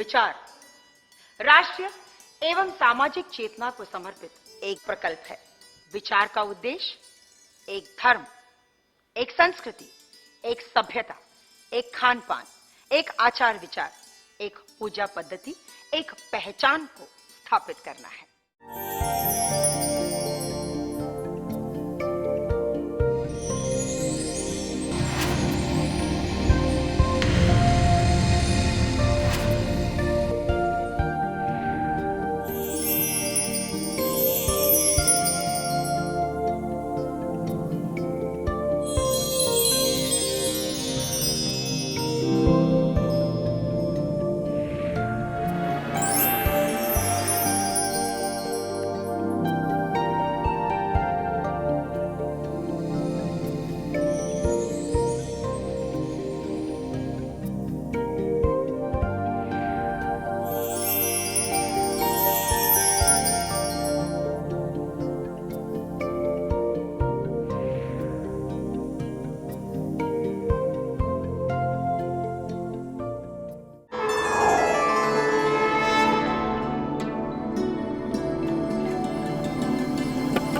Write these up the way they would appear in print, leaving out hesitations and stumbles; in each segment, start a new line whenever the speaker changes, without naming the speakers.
विचार राष्ट्रीय एवं सामाजिक चेतना को समर्पित एक प्रकल्प है। विचार का उद्देश्य एक धर्म, एक संस्कृति, एक सभ्यता, एक खान पान, एक आचार विचार, एक पूजा पद्धति, एक पहचान को स्थापित करना है।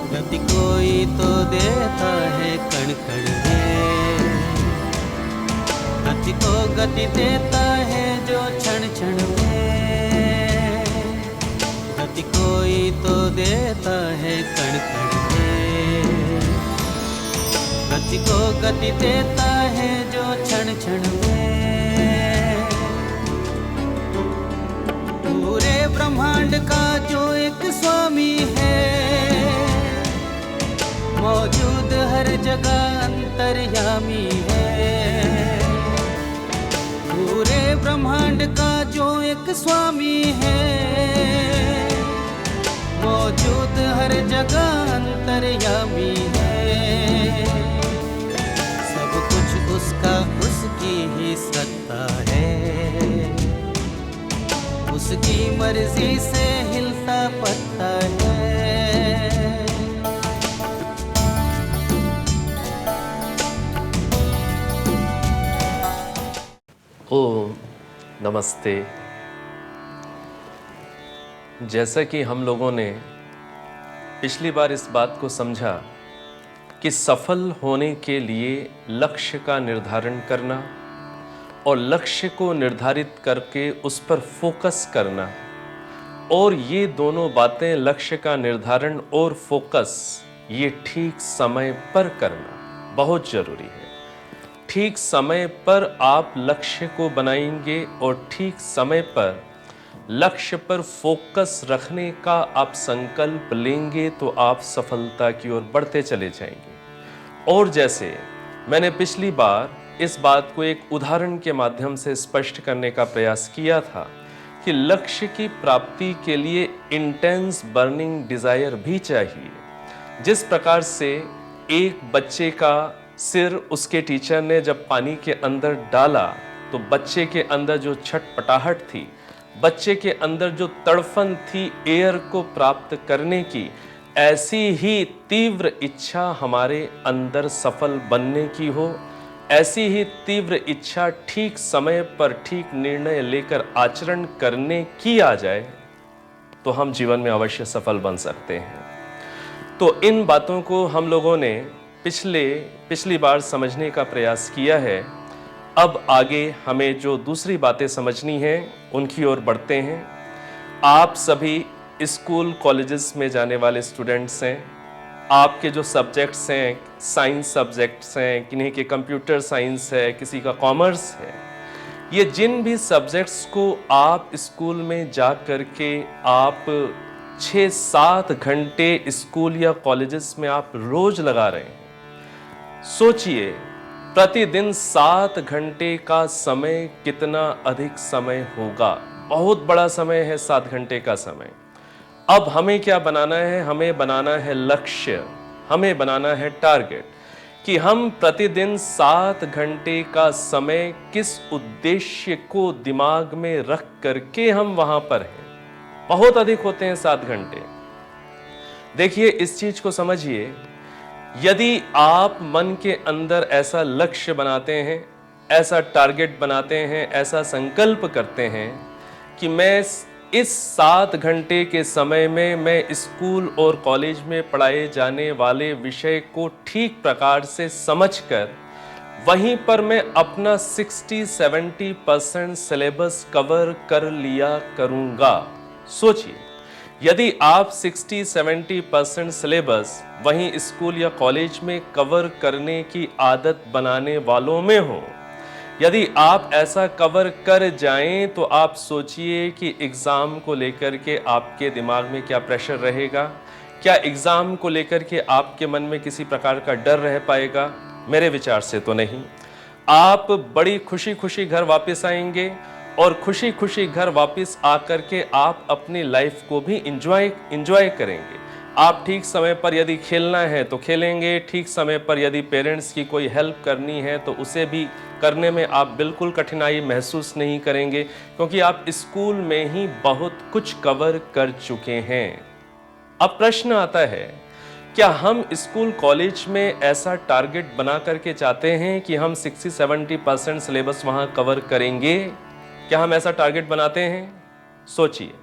गति कोई तो देता है कण कण में, गति को गति देता है जो क्षण क्षण में। गति कोई तो देता है कण कण में, गति को गति देता है जो क्षण क्षण में। पूरे ब्रह्मांड का जो एक स्वामी है, मौजूद हर जगह अंतर्यामी है। पूरे ब्रह्मांड का जो एक स्वामी है, मौजूद हर जगह अंतर्यामी है। सब कुछ उसका, उसकी ही सत्ता है, उसकी मर्जी से हिलता पड़ता है।
ओम नमस्ते। जैसा कि हम लोगों ने पिछली बार इस बात को समझा कि सफल होने के लिए लक्ष्य का निर्धारण करना और लक्ष्य को निर्धारित करके उस पर फोकस करना, और ये दोनों बातें, लक्ष्य का निर्धारण और फोकस, ये ठीक समय पर करना बहुत जरूरी है। ठीक समय पर आप लक्ष्य को बनाएंगे और ठीक समय पर लक्ष्य पर फोकस रखने का आप संकल्प लेंगे तो आप सफलता की ओर बढ़ते चले जाएंगे। और जैसे मैंने पिछली बार इस बात को एक उदाहरण के माध्यम से स्पष्ट करने का प्रयास किया था कि लक्ष्य की प्राप्ति के लिए इंटेंस बर्निंग डिजायर भी चाहिए। जिस प्रकार से एक बच्चे का सिर उसके टीचर ने जब पानी के अंदर डाला तो बच्चे के अंदर जो छटपटाहट थी, बच्चे के अंदर जो तड़फन थी एयर को प्राप्त करने की, ऐसी ही तीव्र इच्छा हमारे अंदर सफल बनने की हो, ऐसी ही तीव्र इच्छा ठीक समय पर ठीक निर्णय लेकर आचरण करने की आ जाए तो हम जीवन में अवश्य सफल बन सकते हैं। तो इन बातों को हम लोगों ने पिछली बार समझने का प्रयास किया है। अब आगे हमें जो दूसरी बातें समझनी हैं उनकी ओर बढ़ते हैं। आप सभी स्कूल कॉलेजेस में जाने वाले स्टूडेंट्स हैं। आपके जो सब्जेक्ट्स हैं, साइंस सब्जेक्ट्स हैं, किन्हीं के कंप्यूटर साइंस है, किसी का कॉमर्स है। ये जिन भी सब्जेक्ट्स को आप स्कूल में जा कर के आप 6-7 घंटे स्कूल या कॉलेजेस में आप रोज लगा रहे हैं, सोचिए प्रतिदिन 7 घंटे का समय कितना अधिक समय होगा। बहुत बड़ा समय है 7 घंटे का समय। अब हमें क्या बनाना है? हमें बनाना है लक्ष्य, हमें बनाना है टारगेट कि हम प्रतिदिन 7 घंटे का समय किस उद्देश्य को दिमाग में रख करके हम वहां पर हैं। बहुत अधिक होते हैं 7 घंटे। देखिए इस चीज को समझिए, यदि आप मन के अंदर ऐसा लक्ष्य बनाते हैं, ऐसा टारगेट बनाते हैं, ऐसा संकल्प करते हैं कि मैं इस 7 घंटे के समय में मैं स्कूल और कॉलेज में पढ़ाए जाने वाले विषय को ठीक प्रकार से समझकर वहीं पर मैं अपना 60-70% सिलेबस कवर कर लिया करूंगा। सोचिए, यदि आप 60-70% सिलेबस वहीं स्कूल या कॉलेज में कवर करने की आदत बनाने वालों में हो, यदि आप ऐसा कवर कर जाएं तो आप सोचिए कि एग्जाम को लेकर के आपके दिमाग में क्या प्रेशर रहेगा। क्या एग्जाम को लेकर के आपके मन में किसी प्रकार का डर रह पाएगा? मेरे विचार से तो नहीं। आप बड़ी खुशी खुशी घर वापस आएंगे और खुशी खुशी घर वापस आकर के आप अपनी लाइफ को भी इंजॉय करेंगे। आप ठीक समय पर यदि खेलना है तो खेलेंगे, ठीक समय पर यदि पेरेंट्स की कोई हेल्प करनी है तो उसे भी करने में आप बिल्कुल कठिनाई महसूस नहीं करेंगे, क्योंकि आप स्कूल में ही बहुत कुछ कवर कर चुके हैं। अब प्रश्न आता है, क्या हम स्कूल कॉलेज में ऐसा टारगेट बना करके चाहते हैं कि हम 60-70% सिलेबस वहां कवर करेंगे? क्या हम ऐसा टारगेट बनाते हैं? सोचिए,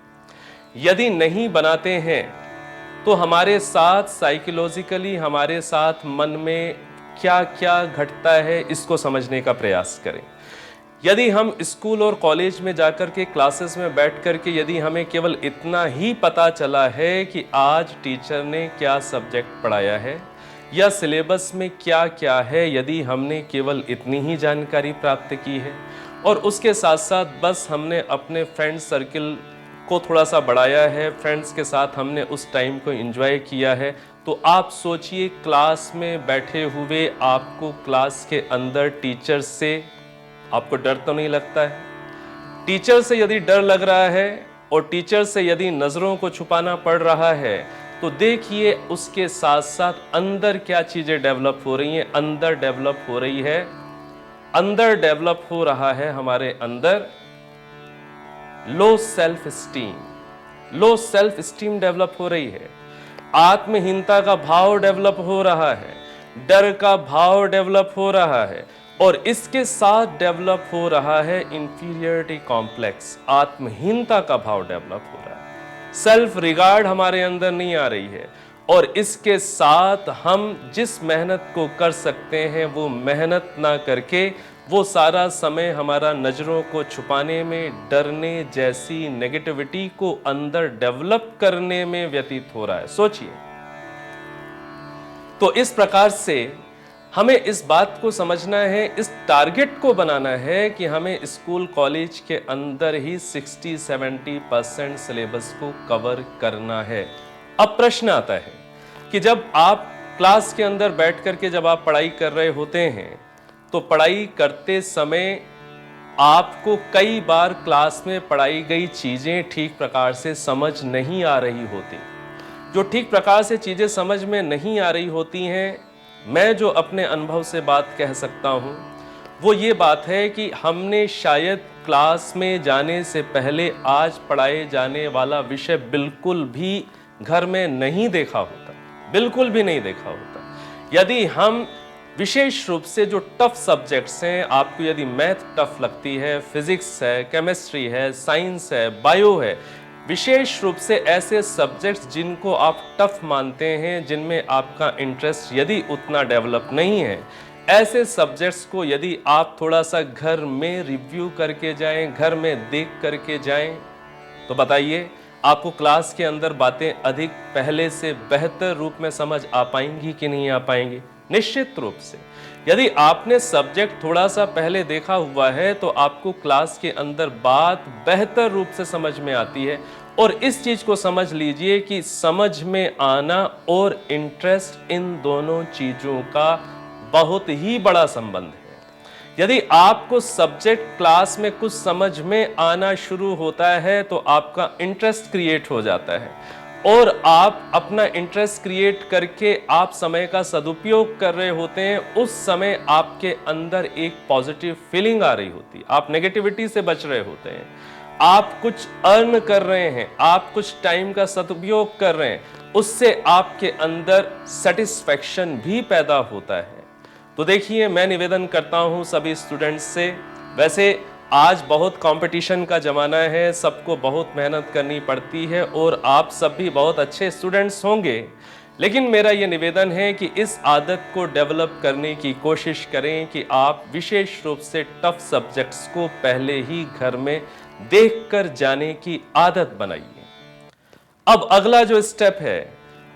यदि नहीं बनाते हैं तो हमारे साथ साइकोलॉजिकली, हमारे साथ मन में क्या क्या घटता है इसको समझने का प्रयास करें। यदि हम स्कूल और कॉलेज में जाकर के क्लासेस में बैठ कर के यदि हमें केवल इतना ही पता चला है कि आज टीचर ने क्या सब्जेक्ट पढ़ाया है या सिलेबस में क्या क्या है, यदि हमने केवल इतनी ही जानकारी प्राप्त की है और उसके साथ साथ बस हमने अपने फ्रेंड सर्किल को थोड़ा सा बढ़ाया है, फ्रेंड्स के साथ हमने उस टाइम को एंजॉय किया है, तो आप सोचिए क्लास में बैठे हुए आपको क्लास के अंदर टीचर से आपको डर तो नहीं लगता है? टीचर से यदि डर लग रहा है और टीचर से यदि नजरों को छुपाना पड़ रहा है तो देखिए उसके साथ साथ अंदर क्या चीजें डेवलप हो रही हैं। अंदर डेवलप हो रही है, अंदर डेवलप हो रहा है हमारे अंदर लो सेल्फ स्टीम डेवलप हो रही है, आत्महीनता का भाव डेवलप हो रहा है, डर का भाव डेवलप हो रहा है और इसके साथ डेवलप हो रहा है इंफीरियरिटी कॉम्प्लेक्स, आत्महीनता का भाव डेवलप हो रहा है। सेल्फ रिगार्ड हमारे अंदर नहीं आ रही है और इसके साथ हम जिस मेहनत को कर सकते हैं वो मेहनत ना करके वो सारा समय हमारा नजरों को छुपाने में, डरने जैसी नेगेटिविटी को अंदर डेवलप करने में व्यतीत हो रहा है। सोचिए, तो इस प्रकार से हमें इस बात को समझना है, इस टारगेट को बनाना है कि हमें स्कूल कॉलेज के अंदर ही 60-70% सिलेबस को कवर करना है। अब प्रश्न आता है कि जब आप क्लास के अंदर बैठ करके जब आप पढ़ाई कर रहे होते हैं तो पढ़ाई करते समय आपको कई बार क्लास में पढ़ाई गई चीजें ठीक प्रकार से समझ नहीं आ रही होती। जो ठीक प्रकार से चीजें समझ में नहीं आ रही होती हैं, मैं जो अपने अनुभव से बात कह सकता हूं वो ये बात है कि हमने शायद क्लास में जाने से पहले आज पढ़ाए जाने वाला विषय बिल्कुल भी घर में नहीं देखा होता, बिल्कुल भी नहीं देखा होता। यदि हम विशेष रूप से जो टफ सब्जेक्ट्स हैं, आपको यदि मैथ टफ लगती है, फिजिक्स है, केमिस्ट्री है, साइंस है, बायो है, विशेष रूप से ऐसे सब्जेक्ट्स जिनको आप टफ मानते हैं, जिनमें आपका इंटरेस्ट यदि उतना डेवलप नहीं है, ऐसे सब्जेक्ट्स को यदि आप थोड़ा सा घर में रिव्यू करके जाएं, घर में देख करके जाएं, तो बताइए आपको क्लास के अंदर बातें अधिक पहले से बेहतर रूप में समझ आ पाएंगी कि नहीं आ पाएंगी? निश्चित रूप से। यदि आपने सब्जेक्ट थोड़ा सा पहले देखा हुआ है तो आपको क्लास के अंदर बात बेहतर रूप से समझ में आती है। और इस चीज को समझ लीजिए कि समझ में आना और इंटरेस्ट, इन दोनों चीजों का बहुत ही बड़ा संबंध है। यदि आपको सब्जेक्ट क्लास में कुछ समझ में आना शुरू होता है तो आपका इंटरेस्ट क्रिएट हो जाता है और आप अपना इंटरेस्ट क्रिएट करके आप समय का सदुपयोग कर रहे होते हैं। उस समय आपके अंदर एक पॉजिटिव फीलिंग आ रही होती है, आप नेगेटिविटी से बच रहे होते हैं, आप कुछ अर्न कर रहे हैं, आप कुछ टाइम का सदुपयोग कर रहे हैं, उससे आपके अंदर सेटिस्फैक्शन भी पैदा होता है। तो देखिए, मैं निवेदन करता हूं सभी स्टूडेंट्स से, वैसे आज बहुत कंपटीशन का ज़माना है, सबको बहुत मेहनत करनी पड़ती है और आप सब भी बहुत अच्छे स्टूडेंट्स होंगे, लेकिन मेरा ये निवेदन है कि इस आदत को डेवलप करने की कोशिश करें कि आप विशेष रूप से टफ सब्जेक्ट्स को पहले ही घर में देखकर जाने की आदत बनाइए। अब अगला जो स्टेप है,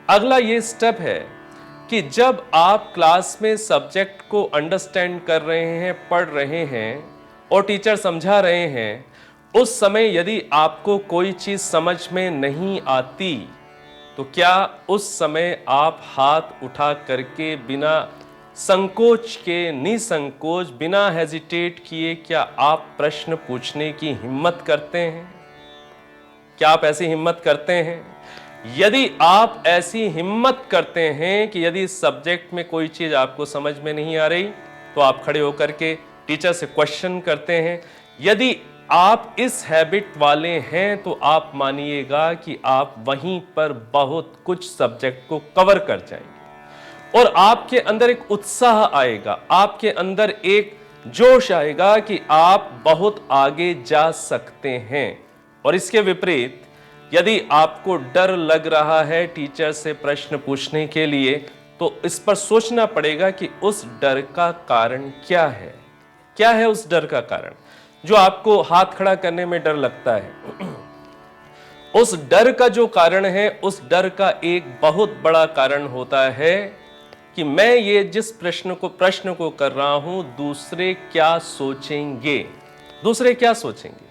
अगला ये स्टेप है कि जब आप क्लास में सब्जेक्ट को अंडरस्टैंड कर रहे हैं, पढ़ रहे हैं और टीचर समझा रहे हैं, उस समय यदि आपको कोई चीज समझ में नहीं आती तो क्या उस समय आप हाथ उठा करके बिना संकोच के, निसंकोच, बिना हेजिटेट किए क्या आप प्रश्न पूछने की हिम्मत करते हैं? क्या आप ऐसी हिम्मत करते हैं? यदि आप ऐसी हिम्मत करते हैं कि यदि सब्जेक्ट में कोई चीज आपको समझ में नहीं आ रही तो आप खड़े होकर के टीचर से क्वेश्चन करते हैं, यदि आप इस हैबिट वाले हैं तो आप मानिएगा कि आप वहीं पर बहुत कुछ सब्जेक्ट को कवर कर जाएंगे और आपके अंदर एक उत्साह आएगा, आपके अंदर एक जोश आएगा कि आप बहुत आगे जा सकते हैं। और इसके विपरीत यदि आपको डर लग रहा है टीचर से प्रश्न पूछने के लिए तो इस पर सोचना पड़ेगा कि उस डर का कारण क्या है। क्या है उस डर का कारण जो आपको हाथ खड़ा करने में डर लगता है? उस डर का जो कारण है, उस डर का एक बहुत बड़ा कारण होता है कि मैं ये जिस प्रश्न को कर रहा हूं, दूसरे क्या सोचेंगे, दूसरे क्या सोचेंगे,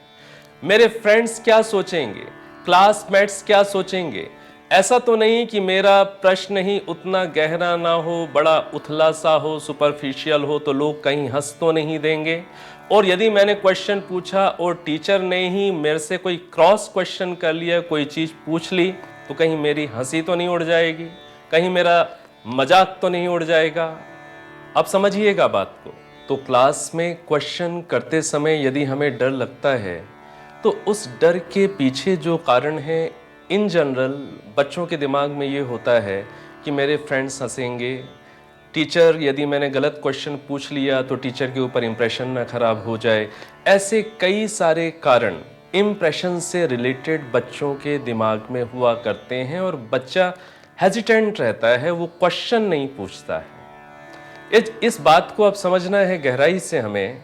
मेरे फ्रेंड्स क्या सोचेंगे, क्लासमेट्स क्या सोचेंगे। ऐसा तो नहीं कि मेरा प्रश्न ही उतना गहरा ना हो, बड़ा उथला सा हो, सुपरफिशियल हो तो लोग कहीं हंस तो नहीं देंगे। और यदि मैंने क्वेश्चन पूछा और टीचर ने ही मेरे से कोई क्रॉस क्वेश्चन कर लिया, कोई चीज पूछ ली तो कहीं मेरी हंसी तो नहीं उड़ जाएगी, कहीं मेरा मजाक तो नहीं उड़ जाएगा। अब समझिएगा बात को। तो क्लास में क्वेश्चन करते समय यदि हमें डर लगता है तो उस डर के पीछे जो कारण है, इन जनरल बच्चों के दिमाग में ये होता है कि मेरे फ्रेंड्स हंसेंगे, टीचर यदि मैंने गलत क्वेश्चन पूछ लिया तो टीचर के ऊपर इंप्रेशन ना खराब हो जाए। ऐसे कई सारे कारण इंप्रेशन से रिलेटेड बच्चों के दिमाग में हुआ करते हैं और बच्चा हेजिटेंट रहता है, वो क्वेश्चन नहीं पूछता है। इस बात को अब समझना है गहराई से हमें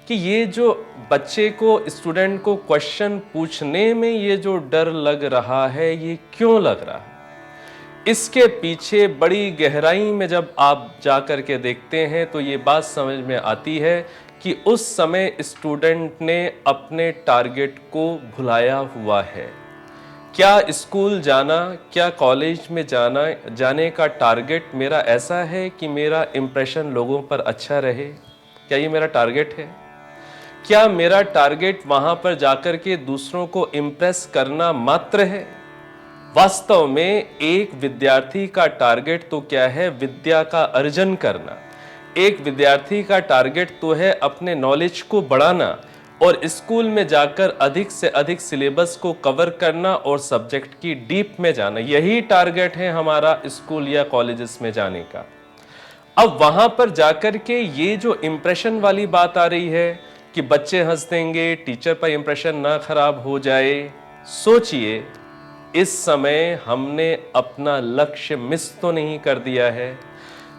कि ये जो बच्चे को, स्टूडेंट को क्वेश्चन पूछने में ये जो डर लग रहा है, ये क्यों लग रहा है? इसके पीछे बड़ी गहराई में जब आप जाकर के देखते हैं तो ये बात समझ में आती है कि उस समय स्टूडेंट ने अपने टारगेट को भुलाया हुआ है। क्या स्कूल जाना, क्या कॉलेज में जाने का टारगेट मेरा ऐसा है कि मेरा इंप्रेशन लोगों पर अच्छा रहे? क्या ये मेरा टारगेट है? क्या मेरा टारगेट वहां पर जाकर के दूसरों को इंप्रेस करना मात्र है? वास्तव में एक विद्यार्थी का टारगेट तो क्या है? विद्या का अर्जन करना। एक विद्यार्थी का टारगेट तो है अपने नॉलेज को बढ़ाना और स्कूल में जाकर अधिक से अधिक सिलेबस को कवर करना और सब्जेक्ट की डीप में जाना। यही टारगेट है हमारा स्कूल या कॉलेजेस में जाने का। अब वहां पर जाकर के ये जो इंप्रेशन वाली बात आ रही है कि बच्चे हंस देंगे, टीचर पर इंप्रेशन ना खराब हो जाए, सोचिए इस समय हमने अपना लक्ष्य मिस तो नहीं कर दिया है?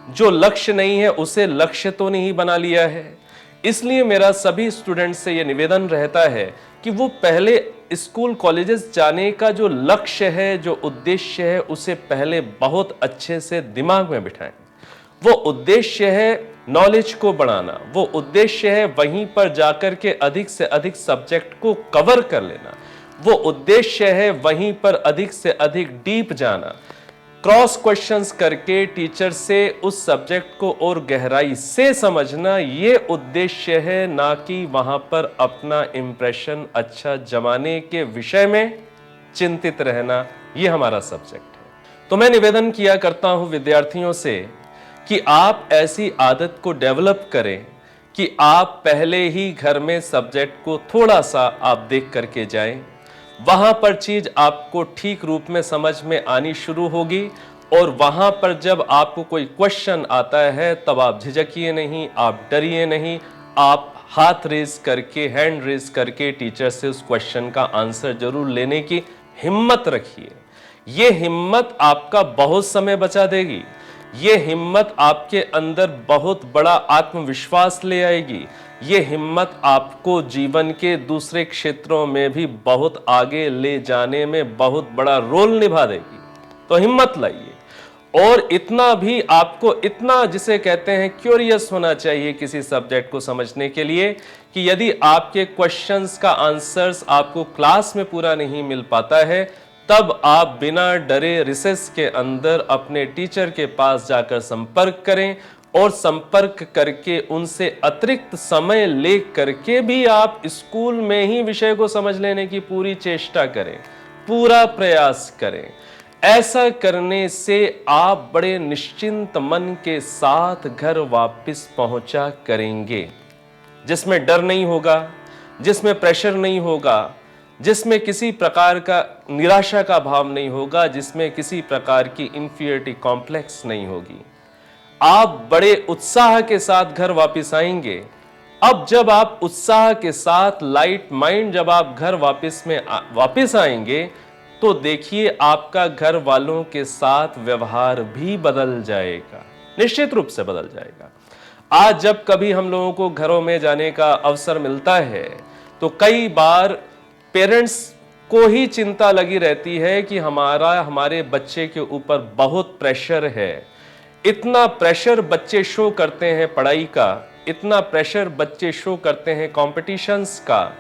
जो लक्ष्य नहीं है उसे लक्ष्य तो नहीं बना लिया है? इसलिए मेरा सभी स्टूडेंट्स से यह निवेदन रहता है कि वो पहले स्कूल कॉलेजेस जाने का जो लक्ष्य है, जो उद्देश्य है, उसे पहले बहुत अच्छे से दिमाग में बिठाएं। वो उद्देश्य है नॉलेज को बढ़ाना, वो उद्देश्य है वहीं पर जाकर के अधिक से अधिक सब्जेक्ट को कवर कर लेना, वो उद्देश्य है वहीं पर अधिक से अधिक डीप जाना, क्रॉस क्वेश्चंस करके टीचर से उस सब्जेक्ट को और गहराई से समझना। ये उद्देश्य है, ना कि वहां पर अपना इंप्रेशन अच्छा जमाने के विषय में चिंतित रहना। ये हमारा सब्जेक्ट है। तो मैं निवेदन किया करता हूं विद्यार्थियों से कि आप ऐसी आदत को डेवलप करें कि आप पहले ही घर में सब्जेक्ट को थोड़ा सा आप देख करके जाएं। वहां पर चीज आपको ठीक रूप में समझ में आनी शुरू होगी और वहां पर जब आपको कोई क्वेश्चन आता है तब आप झिझकिए नहीं, आप डरिए नहीं, आप हाथ रेज करके, हैंड रेज करके टीचर से उस क्वेश्चन का आंसर जरूर लेने की हिम्मत रखिए। ये हिम्मत आपका बहुत समय बचा देगी। ये हिम्मत आपके अंदर बहुत बड़ा आत्मविश्वास ले आएगी। ये हिम्मत आपको जीवन के दूसरे क्षेत्रों में भी बहुत आगे ले जाने में बहुत बड़ा रोल निभा देगी। तो हिम्मत लाइए। और इतना भी आपको, इतना जिसे कहते हैं क्यूरियस होना चाहिए किसी सब्जेक्ट को समझने के लिए, कि यदि आपके क्वेश्चंस का आंसर्स आपको क्लास में पूरा नहीं मिल पाता है, तब आप बिना डरे रिसेस के अंदर अपने टीचर के पास जाकर संपर्क करें और संपर्क करके उनसे अतिरिक्त समय ले करके भी आप स्कूल में ही विषय को समझ लेने की पूरी चेष्टा करें, पूरा प्रयास करें। ऐसा करने से आप बड़े निश्चिंत मन के साथ घर वापस पहुंचा करेंगे, जिसमें डर नहीं होगा, जिसमें प्रेशर नहीं होगा, जिसमें किसी प्रकार का निराशा का भाव नहीं होगा, जिसमें किसी प्रकार की इंफीरियरिटी कॉम्प्लेक्स नहीं होगी। आप बड़े उत्साह के साथ घर वापस आएंगे। अब जब आप उत्साह के साथ, लाइट माइंड, जब आप घर वापस आएंगे, तो देखिए आपका घर वालों के साथ व्यवहार भी बदल जाएगा, निश्चित रूप से बदल जाएगा। आज जब कभी हम लोगों को घरों में जाने का अवसर मिलता है, तो कई बार पेरेंट्स को ही चिंता लगी रहती है कि हमारे बच्चे के ऊपर बहुत प्रेशर है। इतना प्रेशर बच्चे शो करते हैं पढ़ाई का, इतना प्रेशर बच्चे शो करते हैं कॉम्पिटिशन्स का,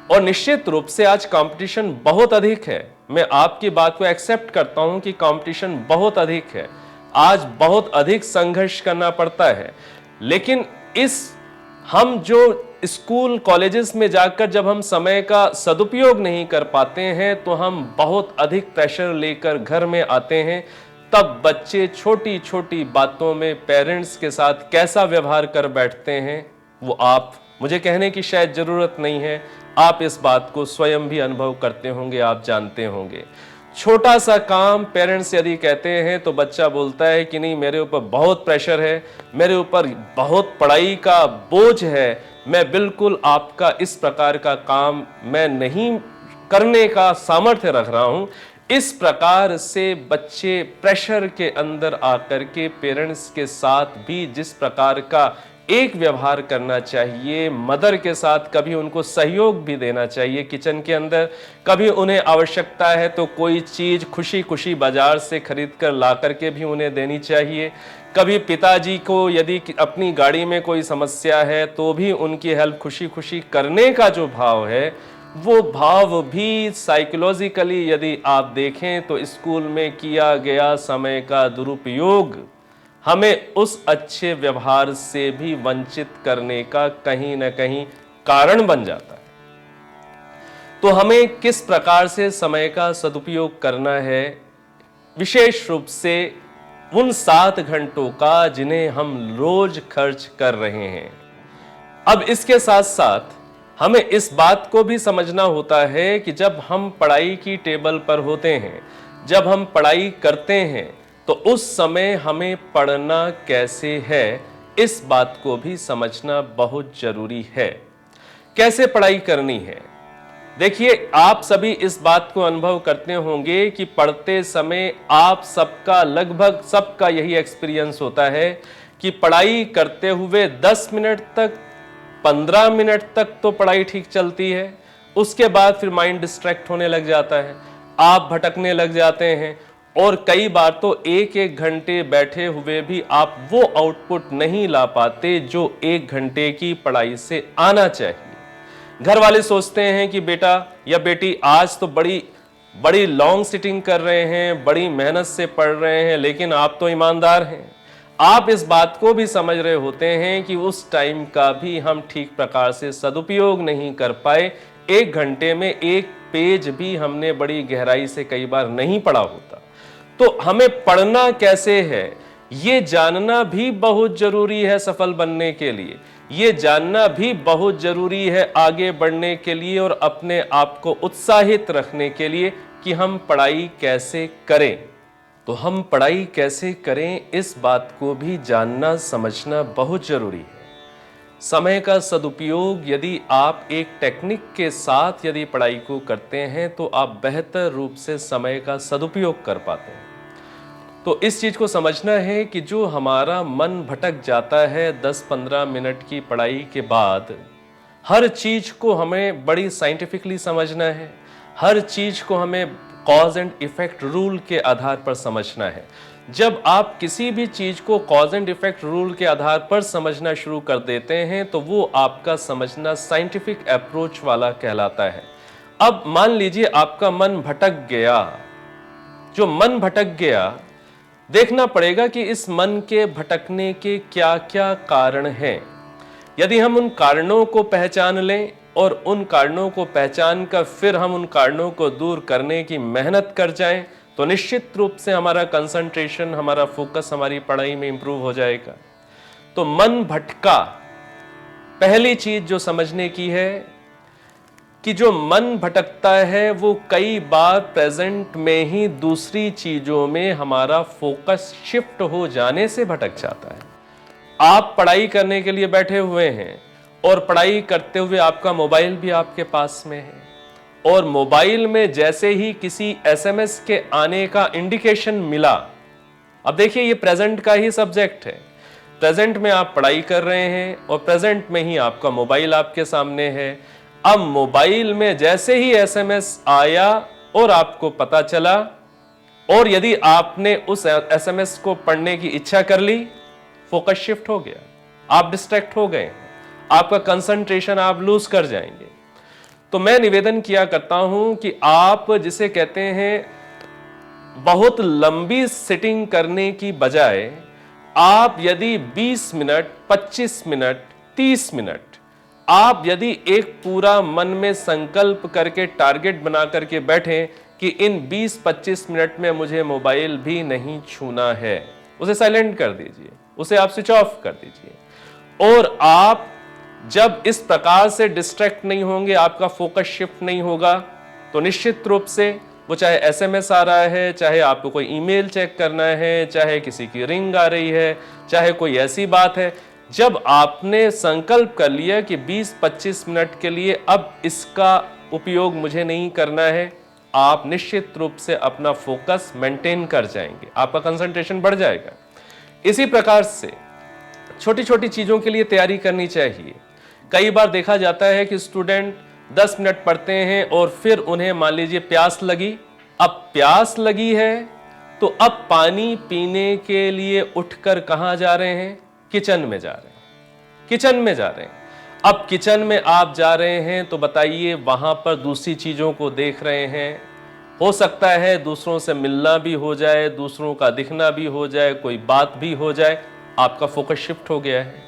और निश्चित रूप से आज कंपटीशन बहुत अधिक है। मैं आपकी बात को एक्सेप्ट करता हूं कि कंपटीशन बहुत अधिक है, आज बहुत अधिक संघर्ष करना पड़ता है। लेकिन हम जो स्कूल कॉलेजेस में जाकर जब हम समय का सदुपयोग नहीं कर पाते हैं, तो हम बहुत अधिक प्रेशर लेकर घर में आते हैं। तब बच्चे छोटी छोटी बातों में पेरेंट्स के साथ कैसा व्यवहार कर बैठते हैं, वो आप, मुझे कहने की शायद जरूरत नहीं है, आप इस बात को स्वयं भी अनुभव करते होंगे, आप जानते होंगे। छोटा सा काम पेरेंट्स यदि कहते हैं तो बच्चा बोलता है कि नहीं, मेरे ऊपर बहुत प्रेशर है, मेरे ऊपर बहुत पढ़ाई का बोझ है, मैं बिल्कुल आपका इस प्रकार का काम मैं नहीं करने का सामर्थ्य रख रहा हूं। इस प्रकार से बच्चे प्रेशर के अंदर आकर के पेरेंट्स के साथ भी जिस प्रकार का एक व्यवहार करना चाहिए, मदर के साथ कभी उनको सहयोग भी देना चाहिए किचन के अंदर, कभी उन्हें आवश्यकता है तो कोई चीज खुशी खुशी बाजार से खरीद कर ला करके भी उन्हें देनी चाहिए। कभी पिताजी को यदि अपनी गाड़ी में कोई समस्या है तो भी उनकी हेल्प खुशी खुशी करने का जो भाव है, वो भाव भी साइकोलॉजिकली यदि आप देखें तो स्कूल में किया गया समय का दुरुपयोग हमें उस अच्छे व्यवहार से भी वंचित करने का कहीं ना कहीं कारण बन जाता है। तो हमें किस प्रकार से समय का सदुपयोग करना है, विशेष रूप से उन 7 घंटों का जिन्हें हम रोज खर्च कर रहे हैं। अब इसके साथ साथ हमें इस बात को भी समझना होता है कि जब हम पढ़ाई की टेबल पर होते हैं, जब हम पढ़ाई करते हैं, तो उस समय हमें पढ़ना कैसे है, इस बात को भी समझना बहुत जरूरी है। कैसे पढ़ाई करनी है? देखिए, आप सभी इस बात को अनुभव करते होंगे कि पढ़ते समय आप सबका, लगभग सबका यही एक्सपीरियंस होता है कि पढ़ाई करते हुए 10 मिनट तक, 15 मिनट तक तो पढ़ाई ठीक चलती है, उसके बाद फिर माइंड डिस्ट्रैक्ट होने लग जाता है, आप भटकने लग जाते हैं, और कई बार तो 1-1 घंटे बैठे हुए भी आप वो आउटपुट नहीं ला पाते जो 1 घंटे की पढ़ाई से आना चाहिए। घर वाले सोचते हैं कि बेटा या बेटी आज तो बड़ी लॉन्ग सिटिंग कर रहे हैं, बड़ी मेहनत से पढ़ रहे हैं, लेकिन आप तो ईमानदार हैं। आप इस बात को भी समझ रहे होते हैं कि उस टाइम का भी हम ठीक प्रकार से सदुपयोग नहीं कर पाए। 1 घंटे में 1 पेज भी हमने बड़ी गहराई से कई बार नहीं पढ़ा होता। तो हमें पढ़ना कैसे है, ये जानना भी बहुत जरूरी है सफल बनने के लिए। ये जानना भी बहुत जरूरी है आगे बढ़ने के लिए और अपने आप को उत्साहित रखने के लिए कि हम पढ़ाई कैसे करें। तो हम पढ़ाई कैसे करें, इस बात को भी जानना समझना बहुत जरूरी है। समय का सदुपयोग यदि आप एक टेक्निक के साथ यदि पढ़ाई को करते हैं तो आप बेहतर रूप से समय का सदुपयोग कर पाते हैं। तो इस चीज को समझना है कि जो हमारा मन भटक जाता है 10-15 मिनट की पढ़ाई के बाद, हर चीज को हमें बड़ी साइंटिफिकली समझना है, हर चीज को हमें कॉज एंड इफेक्ट रूल के आधार पर समझना है। जब आप किसी भी चीज को कॉज एंड इफेक्ट रूल के आधार पर समझना शुरू कर देते हैं तो वो आपका समझना साइंटिफिक अप्रोच वाला कहलाता है। अब मान लीजिए आपका मन भटक गया, जो मन भटक गया, देखना पड़ेगा कि इस मन के भटकने के क्या क्या कारण हैं। यदि हम उन कारणों को पहचान लें और उन कारणों को पहचान कर फिर हम उन कारणों को दूर करने की मेहनत कर जाएं तो निश्चित रूप से हमारा कंसंट्रेशन, हमारा फोकस हमारी पढ़ाई में इंप्रूव हो जाएगा। तो मन भटका, पहली चीज जो समझने की है कि जो मन भटकता है वो कई बार प्रेजेंट में ही दूसरी चीजों में हमारा फोकस शिफ्ट हो जाने से भटक जाता है। आप पढ़ाई करने के लिए बैठे हुए हैं और पढ़ाई करते हुए आपका मोबाइल भी आपके पास में है, और मोबाइल में जैसे ही किसी एसएमएस के आने का इंडिकेशन मिला, अब देखिए ये प्रेजेंट का ही सब्जेक्ट है। प्रेजेंट में आप पढ़ाई कर रहे हैं और प्रेजेंट में ही आपका मोबाइल आपके सामने है। अब मोबाइल में जैसे ही एसएमएस आया और आपको पता चला, और यदि आपने उस एसएमएस को पढ़ने की इच्छा कर ली, फोकस शिफ्ट हो गया, आप डिस्ट्रैक्ट हो गए, आपका कंसंट्रेशन आप लूज कर जाएंगे। तो मैं निवेदन किया करता हूं कि आप जिसे कहते हैं बहुत लंबी सिटिंग करने की बजाय आप यदि 20 मिनट, 25 मिनट, 30 मिनट आप यदि एक पूरा मन में संकल्प करके टारगेट बना करके बैठें कि इन 20-25 मिनट में मुझे मोबाइल भी नहीं छूना है, उसे साइलेंट कर दीजिए, उसे आप स्विच ऑफ कर दीजिए। और आप जब इस प्रकार से डिस्ट्रैक्ट नहीं होंगे, आपका फोकस शिफ्ट नहीं होगा, तो निश्चित रूप से वो चाहे एसएमएस आ रहा है, चाहे आपको कोई ईमेल चेक करना है, चाहे किसी की रिंग आ रही है, चाहे कोई ऐसी बात है, जब आपने संकल्प कर लिया कि 20-25 मिनट के लिए अब इसका उपयोग मुझे नहीं करना है, आप निश्चित रूप से अपना फोकस मेंटेन कर जाएंगे, आपका कंसंट्रेशन बढ़ जाएगा। इसी प्रकार से छोटी छोटी चीजों के लिए तैयारी करनी चाहिए। कई बार देखा जाता है कि स्टूडेंट 10 मिनट पढ़ते हैं और फिर उन्हें मान लीजिए प्यास लगी। अब प्यास लगी है तो अब पानी पीने के लिए उठकर कहां जा रहे हैं? किचन में जा रहे हैं, किचन में जा रहे हैं। अब किचन में आप जा रहे हैं तो बताइए, वहां पर दूसरी चीजों को देख रहे हैं, हो सकता है दूसरों से मिलना भी हो जाए, दूसरों का दिखना भी हो जाए, कोई बात भी हो जाए, आपका फोकस शिफ्ट हो गया है।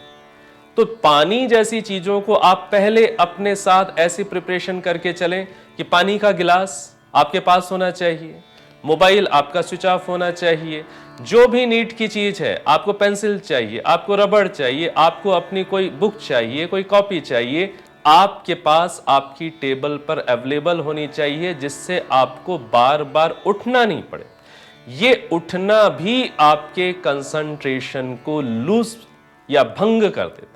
तो पानी जैसी चीजों को आप पहले अपने साथ ऐसी प्रिपरेशन करके चलें कि पानी का गिलास आपके पास होना चाहिए, मोबाइल आपका स्विच ऑफ होना चाहिए, जो भी नीड की चीज है, आपको पेंसिल चाहिए, आपको रबड़ चाहिए, आपको अपनी कोई बुक चाहिए, कोई कॉपी चाहिए, आपके पास आपकी टेबल पर अवेलेबल होनी चाहिए, जिससे आपको बार बार उठना नहीं पड़े। ये उठना भी आपके कंसंट्रेशन को लूज या भंग कर देता है।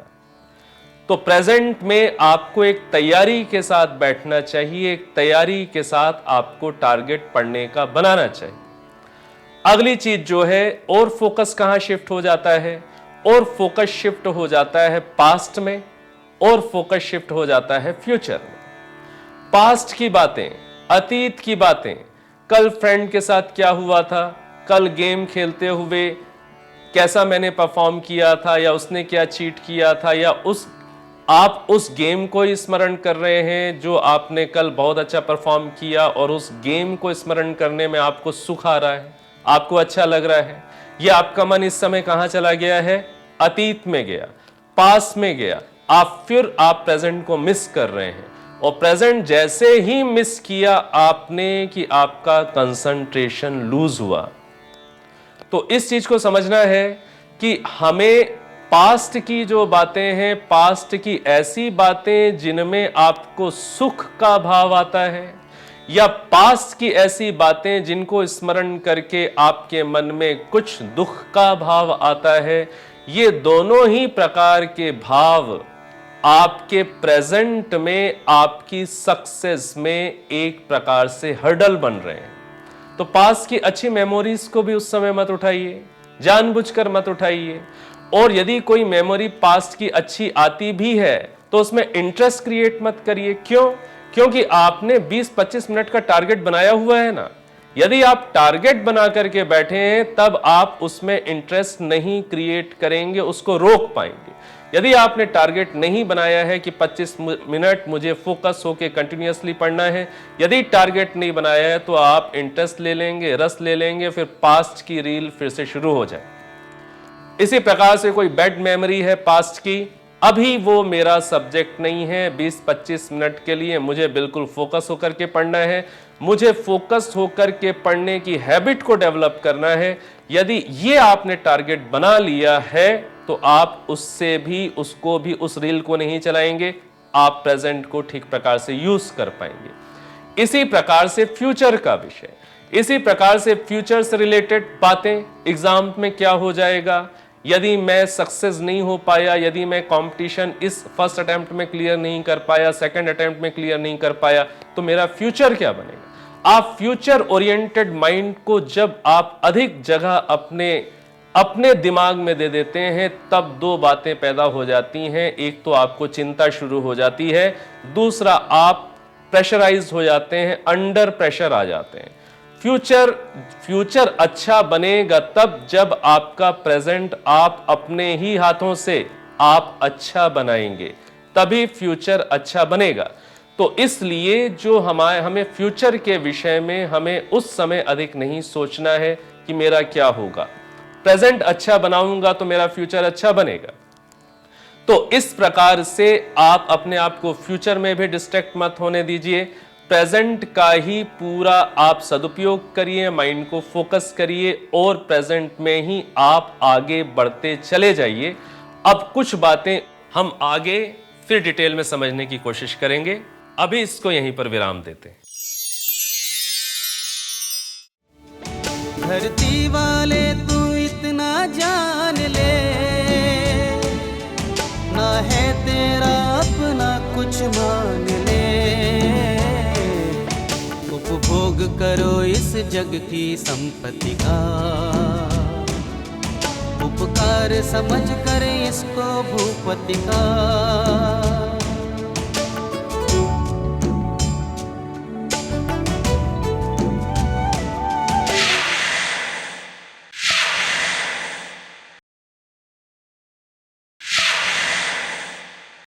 तो प्रेजेंट में आपको एक तैयारी के साथ बैठना चाहिए, एक तैयारी के साथ आपको टारगेट पढ़ने का बनाना चाहिए। अगली चीज जो है, और फोकस कहां शिफ्ट हो जाता है? और फोकस शिफ्ट हो जाता है पास्ट में, और फोकस शिफ्ट हो जाता है फ्यूचर में। पास्ट की बातें, अतीत की बातें, कल फ्रेंड के साथ क्या हुआ था, कल गेम खेलते हुए कैसा मैंने परफॉर्म किया था, या उसने क्या चीट किया था, या आप उस गेम को स्मरण कर रहे हैं जो आपने कल बहुत अच्छा परफॉर्म किया, और उस गेम को स्मरण करने में आपको सुख आ रहा है, आपको अच्छा लग रहा है। ये आपका मन इस समय कहां चला गया है? अतीत में गया, पास में गया। आप प्रेजेंट को मिस कर रहे हैं, और प्रेजेंट जैसे ही मिस किया आपने कि आपका कंसंट्रेशन लूज हुआ। तो इस चीज को समझना है कि हमें पास्ट की जो बातें हैं, पास्ट की ऐसी बातें जिनमें आपको सुख का भाव आता है, या पास्ट की ऐसी बातें जिनको स्मरण करके आपके मन में कुछ दुख का भाव आता है, ये दोनों ही प्रकार के भाव आपके प्रेजेंट में आपकी सक्सेस में एक प्रकार से हर्डल बन रहे हैं। तो पास्ट की अच्छी मेमोरीज को भी उस समय मत उठाइए, जानबूझकर मत उठाइए। और यदि कोई मेमोरी पास्ट की अच्छी आती भी है तो उसमें इंटरेस्ट क्रिएट मत करिए। क्यों? क्योंकि आपने 20-25 मिनट का टारगेट बनाया हुआ है ना। यदि आप टारगेट बना करके बैठे हैं तब आप उसमें इंटरेस्ट नहीं क्रिएट करेंगे, उसको रोक पाएंगे। यदि आपने टारगेट नहीं बनाया है कि 25 मिनट मुझे फोकस होकर कंटिन्यूअसली पढ़ना है, यदि टारगेट नहीं बनाया है तो आप इंटरेस्ट ले लेंगे, रस ले लेंगे, फिर पास्ट की रील फिर से शुरू हो जाए। इसी प्रकार से कोई बैड मेमोरी है पास्ट की, अभी वो मेरा सब्जेक्ट नहीं है। 20-25 मिनट के लिए मुझे बिल्कुल फोकस होकर के पढ़ना है, मुझे फोकस होकर के पढ़ने की हैबिट को डेवलप करना है। यदि ये आपने टारगेट बना लिया है तो आप उससे भी उसको भी उस रील को नहीं चलाएंगे, आप प्रेजेंट को ठीक प्रकार से यूज कर पाएंगे। इसी प्रकार से फ्यूचर का विषय, इसी प्रकार से फ्यूचर से रिलेटेड बातें, एग्जाम में क्या हो जाएगा, यदि मैं सक्सेस नहीं हो पाया, यदि मैं कंपटीशन इस फर्स्ट अटेम्प्ट में क्लियर नहीं कर पाया, सेकंड अटेम्प्ट में क्लियर नहीं कर पाया, तो मेरा फ्यूचर क्या बनेगा। आप फ्यूचर ओरिएंटेड माइंड को जब आप अधिक जगह अपने दिमाग में दे देते हैं तब दो बातें पैदा हो जाती हैं। एक तो आपको चिंता शुरू हो जाती है, दूसरा आप प्रेशराइज हो जाते हैं, अंडर प्रेशर आ जाते हैं। फ्यूचर अच्छा बनेगा तब जब आपका प्रेजेंट आप अपने ही हाथों से आप अच्छा बनाएंगे, तभी फ्यूचर अच्छा बनेगा। तो इसलिए जो हमें फ्यूचर के विषय में हमें उस समय अधिक नहीं सोचना है कि मेरा क्या होगा। प्रेजेंट अच्छा बनाऊंगा तो मेरा फ्यूचर अच्छा बनेगा। तो इस प्रकार से आप अपने आप को फ्यूचर में भी डिस्ट्रैक्ट मत होने दीजिए, प्रेजेंट का ही पूरा आप सदुपयोग करिए, माइंड को फोकस करिए और प्रेजेंट में ही आप आगे बढ़ते चले जाइए। अब कुछ बातें हम आगे फिर डिटेल में समझने की कोशिश करेंगे, अभी इसको यहीं पर विराम देते हैं।
धरती वाले तू इतना जान ले, ना है तेरा अपना कुछ मान ले। उपभोग करो इस जग की संपत्ति का, उपकार समझ कर इसको भूपति का।